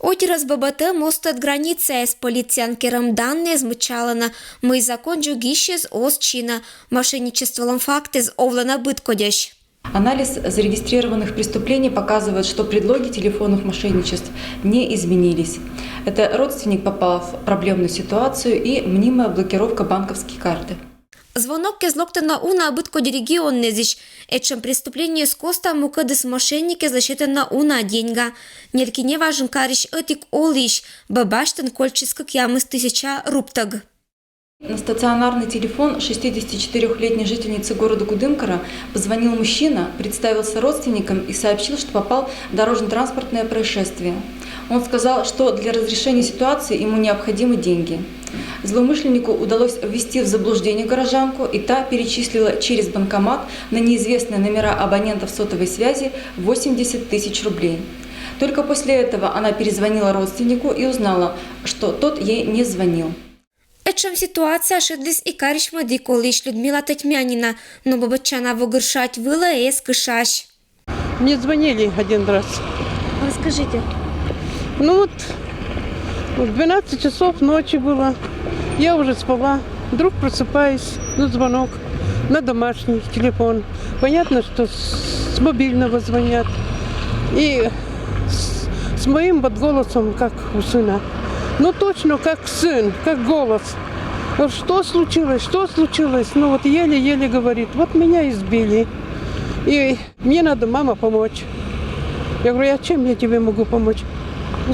Отіраз ББТ мосту від границі з поліціянкером дані змічалена. Ми закончу гіще з Остчина. Мошенничеством факти з Овлана Быткодящ. Анализ зарегистрированных преступлений показывает, что предлоги телефонных мошенничеств не изменились. Это родственник попал в проблемную ситуацию и мнимая блокировка банковской карты. Звонок кезлоктена уна Быткоди регион незищ. Этчем преступление с коста мукадыс мошенники защитена уна деньга. Нельки не важен карищ этик олищ. Бабаштен кольчискак ямыс 1000 руптаг. На стационарный телефон 64-летней жительницы города Кудымкара позвонил мужчина, представился родственником и сообщил, что попал в дорожно-транспортное происшествие. Он сказал, что для разрешения ситуации ему необходимы деньги. Злоумышленнику удалось ввести в заблуждение горожанку, и та перечислила через банкомат на неизвестные номера абонентов сотовой связи 80 000 рублей. Только после этого она перезвонила родственнику и узнала, что тот ей не звонил. Этчем ситуация шедлис и карищ мадиколищ Людмила Татьмянина, но бабачана вогыршать выла эс кышащ. Мне звонили один раз. Расскажите. Ну вот, в 12 часов ночи было. Я уже спала. Вдруг просыпаюсь, звонок на домашний телефон. Понятно, что с мобильного звонят. И с моим вот голосом, как у сына. Ну точно как сын, как голос. Что случилось, что случилось? Ну вот еле-еле говорит, вот меня избили. И мне надо, мама, помочь. Я говорю, а чем я тебе могу помочь?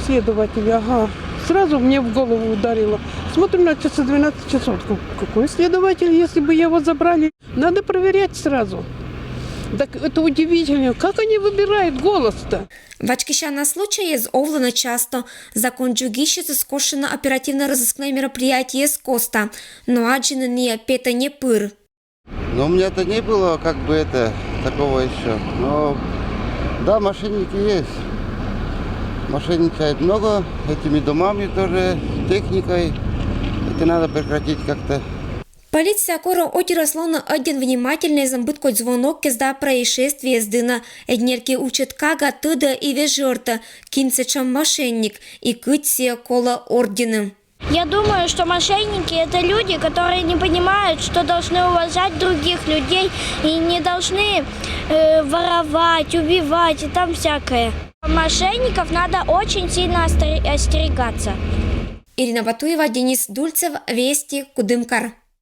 Следователь, ага. Сразу мне в голову ударило. Смотрю на часы 12 часов. Какой следователь, если бы его забрали? Надо проверять сразу. Так это удивительно. Как они выбирают голос-то? Вачкищана случае из Овлана часто. Закон джугищицы скошено оперативно-розыскное мероприятие с Коста. Но аджины не пета не пыр. Но у меня-то не было такого еще. Но да, мошенники есть. Мошенничают много, этими домами тоже, техникой. Это надо прекратить как-то. Полиция скоро отиросла на один внимательный замбыткой звонок кезда происшествия с дына. Эднерки учат кага тыда и вежерта, кинцечам мошенник и кытсия кола ордены. Я думаю, что мошенники – это люди, которые не понимают, что должны уважать других людей и не должны воровать, убивать и там всякое. Мошенников надо очень сильно остерегаться. Ирина Батуева, Денис Дульцев, Вести, Кудымкар.